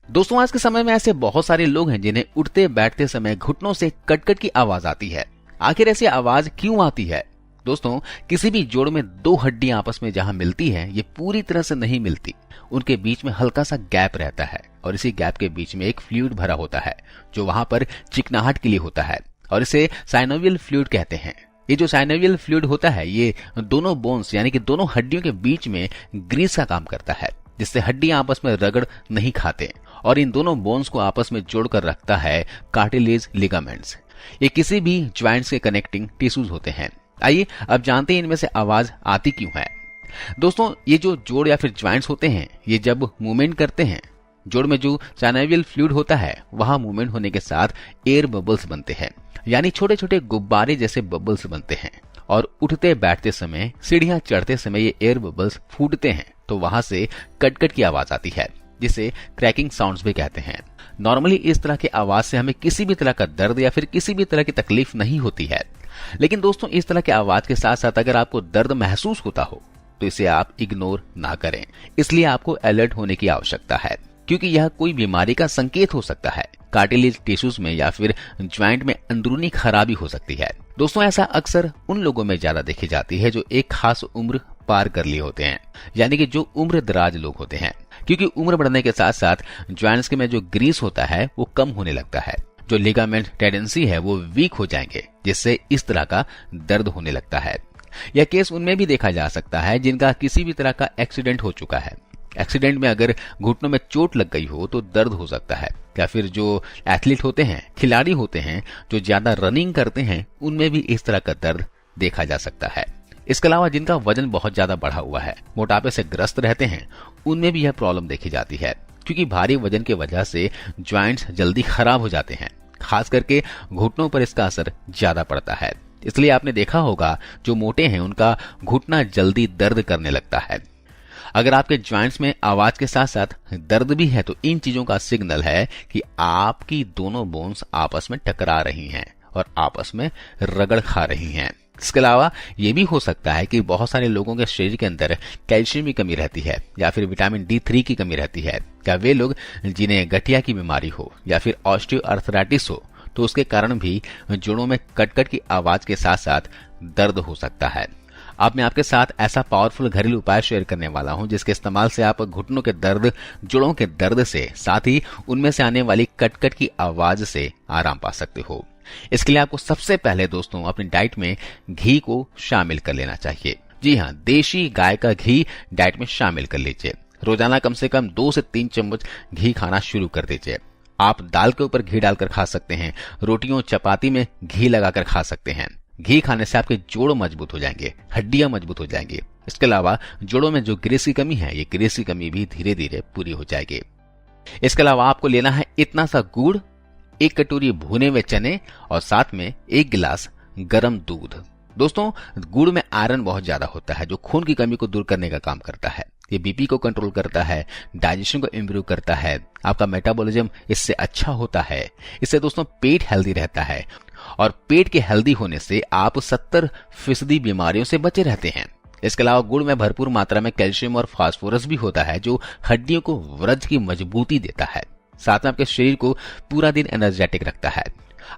दोस्तों आज के समय में ऐसे बहुत सारे लोग हैं जिन्हें उठते बैठते समय घुटनों से कटकट की आवाज आती है। आखिर ऐसी आवाज क्यों आती है? दोस्तों किसी भी जोड़ में दो हड्डियां आपस में जहां मिलती हैं, ये पूरी तरह से नहीं मिलती। उनके बीच में हल्का सा गैप रहता है और इसी गैप के बीच में एक फ्लूइड भरा होता है जो वहां पर चिकनाहट के लिए होता है और इसे साइनोवियल फ्लूइड कहते हैं। ये जो साइनोवियल फ्लूइड होता है ये दोनों बोन्स यानी कि दोनों हड्डियों के बीच में ग्रीस का काम करता है, जिससे हड्डियां आपस में रगड़ नहीं खाते और इन दोनों बोन्स को आपस में जोड़कर रखता है कार्टिलेज लिगामेंट्स। ये किसी भी ज्वाइंट्स के कनेक्टिंग टिश्यूज होते हैं। आइए अब जानते हैं इनमें से आवाज आती क्यों है। दोस्तों ये जो जोड़ या फिर ज्वाइंट्स होते हैं, ये जब मूवमेंट करते हैं, जोड़ में जो साइनोवियल फ्लूइड होता है वहां मूवमेंट होने के साथ एयर बबल्स बनते हैं, यानी छोटे छोटे गुब्बारे जैसे बबल्स बनते हैं और उठते बैठते समय, सीढ़ियां चढ़ते समय ये एयर बबल्स फूटते हैं तो वहां से कटकट की आवाज आती है, जिसे क्रैकिंग साउंड्स भी कहते हैं। नॉर्मली इस तरह की आवाज से हमें किसी भी तरह का दर्द या फिर किसी भी तरह की तकलीफ नहीं होती है, लेकिन दोस्तों इस तरह की आवाज के साथ साथ अगर आपको दर्द महसूस होता हो तो इसे आप इग्नोर ना करें। इसलिए आपको अलर्ट होने की आवश्यकता है, क्योंकि यह कोई बीमारी का संकेत हो सकता है। कार्टिलेज टिश्यूज में या फिर ज्वाइंट में अंदरूनी खराबी हो सकती है। दोस्तों ऐसा अक्सर उन लोगों में ज्यादा देखी जाती है जो एक खास उम्र पार कर लिए होते हैं, यानी कि जो उम्र दराज लोग होते हैं, क्योंकि उम्र बढ़ने के साथ साथ ज्वाइंट्स के में जो ग्रीस होता है वो कम होने लगता है, जो लिगामेंट टेंडेंसी है वो वीक हो जाएंगे, जिससे इस तरह का दर्द होने लगता है। यह केस उनमें भी देखा जा सकता है जिनका किसी भी तरह का एक्सीडेंट हो चुका है। एक्सीडेंट में अगर घुटनों में चोट लग गई हो तो दर्द हो सकता है, या फिर जो एथलीट होते हैं, खिलाड़ी होते हैं जो ज्यादा रनिंग करते हैं, उनमें भी इस तरह का दर्द देखा जा सकता है। इसके अलावा जिनका वजन बहुत ज्यादा बढ़ा हुआ है, मोटापे से ग्रस्त रहते हैं, उनमें भी यह प्रॉब्लम देखी जाती है, क्योंकि भारी वजन की वजह से ज्वाइंट्स जल्दी खराब हो जाते हैं। खास करके घुटनों पर इसका असर ज्यादा पड़ता है। इसलिए आपने देखा होगा जो मोटे हैं उनका घुटना जल्दी दर्द करने लगता है। अगर आपके ज्वाइंट्स में आवाज के साथ साथ दर्द भी है तो इन चीजों का सिग्नल है कि आपकी दोनों बोन्स आपस में टकरा रही हैं और आपस में रगड़ खा रही हैं। इसके अलावा यह भी हो सकता है कि बहुत सारे लोगों के शरीर के अंदर कैल्शियम की कमी रहती है या फिर विटामिन D3 की कमी रहती है, या वे लोग जिन्हें गठिया की बीमारी हो या फिर ऑस्टियोआर्थराइटिस हो तो उसके कारण भी जोड़ों में कटकट की आवाज के साथ साथ दर्द हो सकता है। अब मैं आपके साथ ऐसा पावरफुल घरेलू उपाय शेयर करने वाला हूं जिसके इस्तेमाल से आप घुटनों के दर्द, जोड़ों के दर्द से, साथ ही उनमें से आने वाली कटकट की आवाज से आराम पा सकते हो। इसके लिए आपको सबसे पहले दोस्तों अपनी डाइट में घी को शामिल कर लेना चाहिए। जी हाँ, देशी गाय का घी डाइट में शामिल कर लीजिए। रोजाना कम से कम 2 से 3 चम्मच घी खाना शुरू कर दीजिए। आप दाल के ऊपर घी डालकर खा सकते हैं, रोटियों चपाती में घी लगाकर खा सकते हैं। घी खाने से आपके जोड़ मजबूत हो जाएंगे, हड्डियां मजबूत हो जाएंगी। इसके अलावा जोड़ों में जो ग्रीस की कमी है, ये ग्रीस की कमी भी धीरे धीरे पूरी हो जाएगी। इसके अलावा आपको लेना है इतना सा गुड़, 1 कटोरी भुने हुए चने और साथ में 1 गिलास गर्म दूध। दोस्तों गुड़ में आयरन बहुत ज्यादा होता है जो खून की कमी को दूर करने का काम करता है। ये बीपी को कंट्रोल करता है, डाइजेशन को इम्प्रूव करता है, आपका मेटाबॉलिज्म इससे अच्छा होता है। इससे दोस्तों पेट हेल्दी रहता है और पेट के हेल्दी होने से आप 70% बीमारियों से बचे रहते हैं। इसके अलावा गुड़ में भरपूर मात्रा में कैल्शियम और फास्फोरस भी होता है जो हड्डियों को वज्र की मजबूती देता है। साथ में आपके शरीर को पूरा दिन एनर्जेटिक रखता है।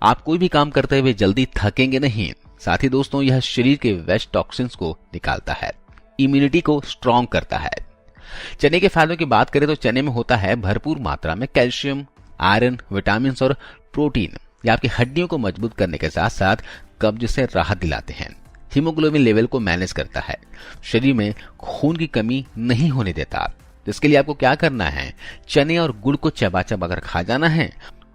आप कोई भी काम करते हुए जल्दी थकेंगे नहीं। साथ ही दोस्तों यह शरीर के वेस्ट टॉक्सिन्स को निकालता है, इम्यूनिटी को स्ट्रॉन्ग करता है। चने के फायदों की बात करें तो चने में होता है भरपूर मात्रा में कैल्शियम, आयरन, विटामिन और प्रोटीन। ये आपकी हड्डियों को मजबूत करने के साथ साथ कब्ज से राहत दिलाते हैं, हीमोग्लोबिन लेवल को मैनेज करता है, शरीर में खून की कमी नहीं होने देता। इसके लिए आपको क्या करना है, चने और गुड़ को चबा चबा कर खा जाना है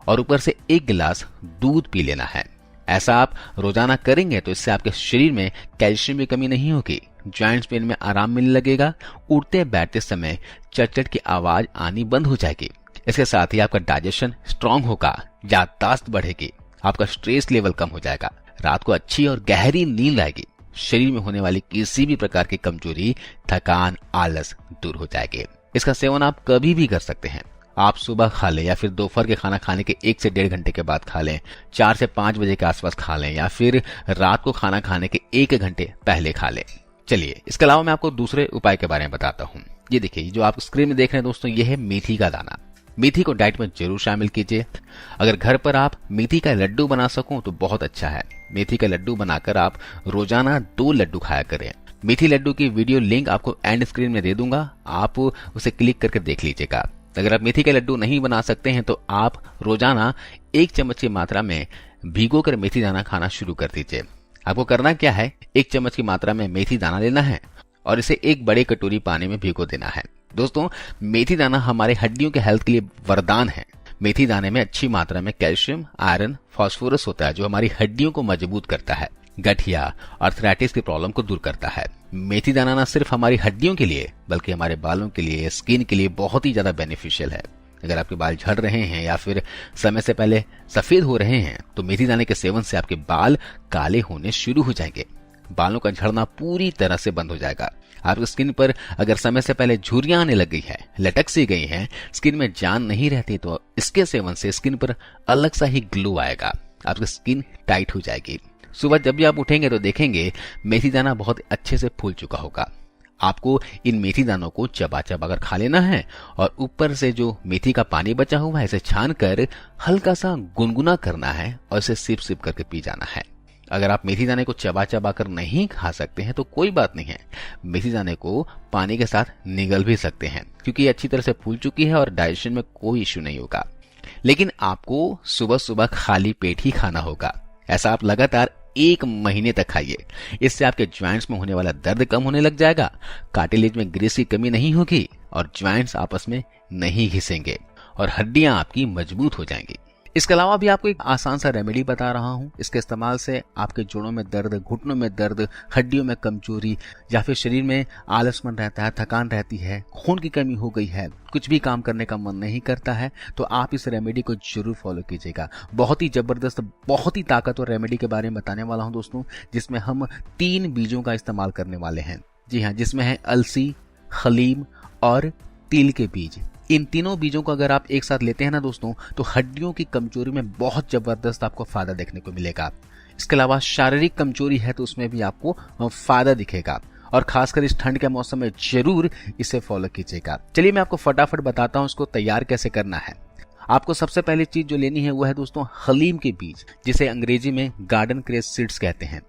और ऊपर से 1 गिलास दूध पी लेना है। ऐसा आप रोजाना करेंगे तो इससे आपके शरीर में कैल्शियम की कमी नहीं होगी, ज्वाइंट्स पेन में आराम मिलने लगेगा, उठते बैठते समय चटचट की आवाज आनी बंद हो जाएगी। इसके साथ ही आपका डाइजेशन स्ट्रांग होगा, याददाश्त बढ़ेगी, आपका स्ट्रेस लेवल कम हो जाएगा, रात को अच्छी और गहरी नींद आएगी, शरीर में होने वाली किसी भी प्रकार की कमजोरी, थकान, आलस दूर हो जाएगी। इसका सेवन आप कभी भी कर सकते हैं। आप सुबह खा लें या फिर दोपहर के खाना खाने के 1 से 1.5 घंटे के बाद खा लें, 4 से 5 बजे के आसपास खा लें या फिर रात को खाना खाने के 1 घंटे पहले खा लें। चलिए इसके अलावा मैं आपको दूसरे उपाय के बारे में बताता हूँ। ये देखिए जो आप स्क्रीन में देख रहे हैं दोस्तों, ये है मेथी का दाना। मेथी को डाइट में जरूर शामिल कीजिए। अगर घर पर आप मेथी का लड्डू बना सको तो बहुत अच्छा है। मेथी का लड्डू बनाकर आप रोजाना 2 लड्डू खाया करें। मेथी लड्डू की वीडियो लिंक आपको एंड स्क्रीन में दे दूंगा, आप उसे क्लिक करके देख लीजिएगा। अगर आप मेथी के लड्डू नहीं बना सकते हैं तो आप रोजाना 1 चम्मच की मात्रा में भिगोकर मेथी दाना खाना शुरू कर दीजिए। आपको करना क्या है, 1 चम्मच की मात्रा में मेथी दाना लेना है और इसे एक बड़े कटोरी पानी में भिगो देना है। दोस्तों, मेथी दाना हमारे हड्डियों के हेल्थ के लिए वरदान है। मेथी दाने में अच्छी मात्रा में कैल्शियम, आयरन, फास्फोरस होता है जो हमारी हड्डियों को मजबूत करता है, गठिया, आर्थराइटिस की प्रॉब्लम को दूर करता है। मेथी दाना न सिर्फ हमारी हड्डियों के लिए बल्कि हमारे बालों के लिए, स्किन के लिए बहुत ही ज्यादा बेनिफिशियल है। अगर आपके बाल झड़ रहे हैं या फिर समय से पहले सफेद हो रहे हैं तो मेथी दाने के सेवन से आपके बाल काले होने शुरू हो जाएंगे। बालों का झड़ना पूरी तरह से बंद हो जाएगा। आपकी स्किन पर अगर समय से पहले झुर्रियां आने लग गई है, लटक सी गई हैं, स्किन में जान नहीं रहती तो इसके सेवन से स्किन पर अलग सा ही ग्लो आएगा। आपकी स्किन टाइट हो जाएगी। सुबह जब भी आप उठेंगे तो देखेंगे मेथी दाना बहुत अच्छे से फूल चुका होगा। आपको इन मेथी दानों को चबा चबा कर खा लेना है और ऊपर से जो मेथी का पानी बचा हुआ है इसे छान कर हल्का सा गुनगुना करना है और इसे सिप सिप करके पी जाना है। अगर आप मेथी दाने को चबा चबा कर नहीं खा सकते हैं तो कोई बात नहीं है, मेथी दाने को पानी के साथ निगल भी सकते हैं क्योंकि ये अच्छी तरह से फूल चुकी है और डाइजेशन में कोई इश्यू नहीं होगा। लेकिन आपको सुबह सुबह खाली पेट ही खाना होगा। ऐसा आप लगातार 1 महीने तक खाइए। इससे आपके ज्वाइंट्स में होने वाला दर्द कम होने लग जाएगा, कार्टिलेज में ग्रीस की कमी नहीं होगी और ज्वाइंट्स आपस में नहीं घिसेंगे और हड्डियां आपकी मजबूत हो जाएंगी। इसके अलावा भी आपको एक आसान सा रेमेडी बता रहा हूं। इसके इस्तेमाल से आपके जोड़ों में दर्द, घुटनों में दर्द, हड्डियों में कमजोरी या फिर शरीर में आलसपन रहता है, थकान रहती है, खून की कमी हो गई है, कुछ भी काम करने का मन नहीं करता है तो आप इस रेमेडी को जरूर फॉलो कीजिएगा। बहुत ही जबरदस्त, बहुत ही ताकतवर रेमेडी के बारे में बताने वाला हूं दोस्तों, जिसमें हम 3 बीजों का इस्तेमाल करने वाले हैं। जी हाँ, जिसमें है अलसी, हलीम और तिल के बीज। इन तीनों बीजों को अगर आप एक साथ लेते हैं ना दोस्तों तो हड्डियों की कमजोरी में बहुत जबरदस्त आपको फायदा देखने को मिलेगा। इसके अलावा शारीरिक कमजोरी है तो उसमें भी आपको फायदा दिखेगा और खासकर इस ठंड के मौसम में जरूर इसे फॉलो कीजिएगा। चलिए मैं आपको फटाफट बताता हूं इसको तैयार कैसे करना है। आपको सबसे पहली चीज जो लेनी है वो है दोस्तों हलीम के बीज, जिसे अंग्रेजी में गार्डन क्रेज सीड्स कहते हैं।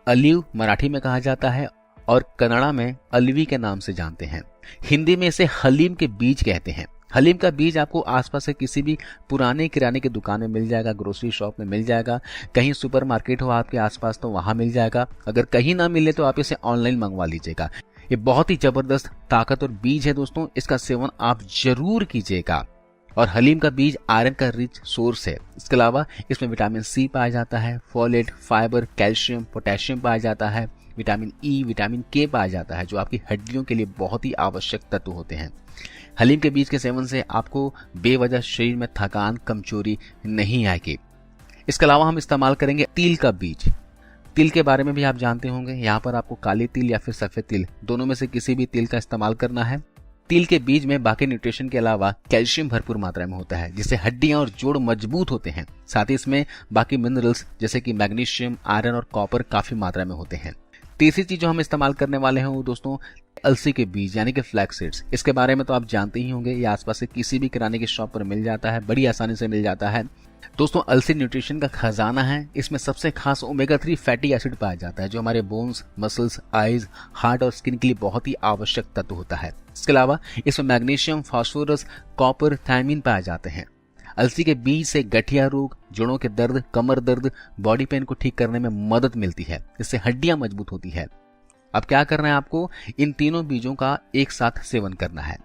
अलीव मराठी में कहा जाता है और कन्नड़ा में अलवी के नाम से जानते हैं। हिंदी में इसे हलीम के बीज कहते हैं। हलीम का बीज आपको आसपास से किसी भी पुराने किराने की दुकान में मिल जाएगा, ग्रोसरी शॉप में मिल जाएगा, कहीं सुपरमार्केट हो आपके आसपास तो वहां मिल जाएगा। अगर कहीं ना मिले तो आप इसे ऑनलाइन मंगवा लीजिएगा। ये बहुत ही जबरदस्त ताकतवर बीज है दोस्तों, इसका सेवन आप जरूर कीजिएगा। और हलीम का बीज आयरन का रिच सोर्स है। इसके अलावा इसमें विटामिन सी पाया जाता है, फोलेट, फाइबर, कैल्शियम, पोटेशियम पाया जाता है, विटामिन ई, विटामिन के पाया जाता है जो आपकी हड्डियों के लिए बहुत ही आवश्यक तत्व होते हैं। हलीम के बीज के सेवन से आपको बेवजह शरीर में थकान, कमजोरी नहीं आएगी। इसके अलावा हम इस्तेमाल करेंगे तिल का बीज। तिल के बारे में भी आप जानते होंगे, यहाँ पर आपको काले तिल या फिर सफेद तिल, दोनों में से किसी भी तिल का इस्तेमाल करना है। तिल के बीज में बाकी न्यूट्रिशन के अलावा कैल्शियम भरपूर मात्रा में होता है जिससे हड्डियां और जोड़ मजबूत होते हैं। साथ ही इसमें बाकी मिनरल्स जैसे कि मैग्नीशियम, आयरन और कॉपर काफी मात्रा में होते हैं। तीसरी चीज जो हम इस्तेमाल करने वाले हैं वो दोस्तों अलसी के बीज यानी कि फ्लैक्स सीड्स। इसके बारे में तो आप जानते ही होंगे, ये आसपास से किसी भी किराने की शॉप पर मिल जाता है, बड़ी आसानी से मिल जाता है। दोस्तों अलसी न्यूट्रिशन का खजाना है। इसमें सबसे खास ओमेगा 3 फैटी एसिड पाया जाता है जो हमारे बोन्स, मसल्स, आईज, हार्ट और स्किन के लिए बहुत ही आवश्यक तत्व होता है। इसके अलावा इसमें मैग्नीशियम, फास्फोरस, कॉपर, थायमिन पाए जाते हैं। अलसी के बीज से गठिया रोग, जोड़ों के दर्द, कमर दर्द, बॉडी पेन को ठीक करने में मदद मिलती है। इससे हड्डियां मजबूत होती है। अब क्या करना है, आपको इन तीनों बीजों का एक साथ सेवन करना है।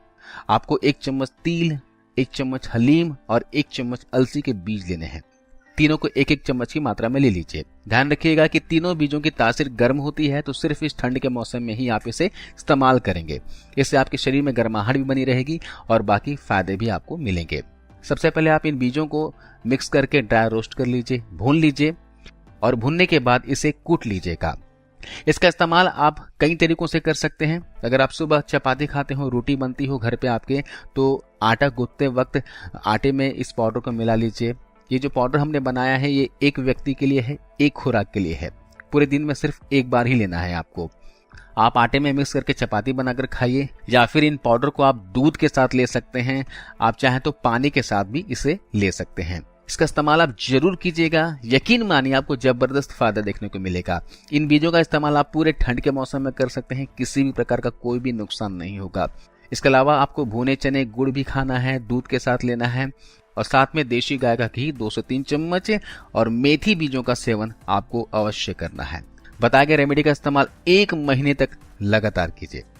आपको 1 चम्मच तिल, 1 चम्मच हलीम और 1 चम्मच अलसी के बीज लेने हैं। तीनों को 1-1 चम्मच की मात्रा में ले लीजिए। ध्यान रखिएगा कि तीनों बीजों की तासीर गर्म होती है तो सिर्फ इस ठंड के मौसम में ही आप इसे इस्तेमाल करेंगे। इससे आपके शरीर में गर्माहट भी बनी रहेगी और बाकी फायदे भी आपको मिलेंगे। सबसे पहले आप इन बीजों को मिक्स करके ड्राई रोस्ट कर लीजिए, भून लीजिए और भूनने के बाद इसे कूट लीजिएगा। इसका इस्तेमाल आप कई तरीकों से कर सकते हैं। अगर आप सुबह चपाती खाते हो, रोटी बनती हो घर पे आपके, तो आटा गूंथते वक्त आटे में इस पाउडर को मिला लीजिए। ये जो पाउडर हमने बनाया है ये एक व्यक्ति के लिए है, एक खुराक के लिए है। पूरे दिन में सिर्फ एक बार ही लेना है आपको। आप आटे में मिक्स करके चपाती बनाकर खाइए, या फिर इन पाउडर को आप दूध के साथ ले सकते हैं। आप चाहें तो पानी के साथ भी इसे ले सकते हैं। इसका इस्तेमाल आप जरूर कीजिएगा, यकीन मानिए आपको जबरदस्त फायदा देखने को मिलेगा। इन बीजों का इस्तेमाल आप पूरे ठंड के मौसम में कर सकते हैं, किसी भी प्रकार का कोई भी नुकसान नहीं होगा। इसके अलावा आपको भुने चने गुड़ भी खाना है, दूध के साथ लेना है, और साथ में देशी गाय का घी 2 से 3 चम्मच और मेथी बीजों का सेवन आपको अवश्य करना है। बताए गए रेमेडी का इस्तेमाल 1 महीने तक लगातार कीजिए।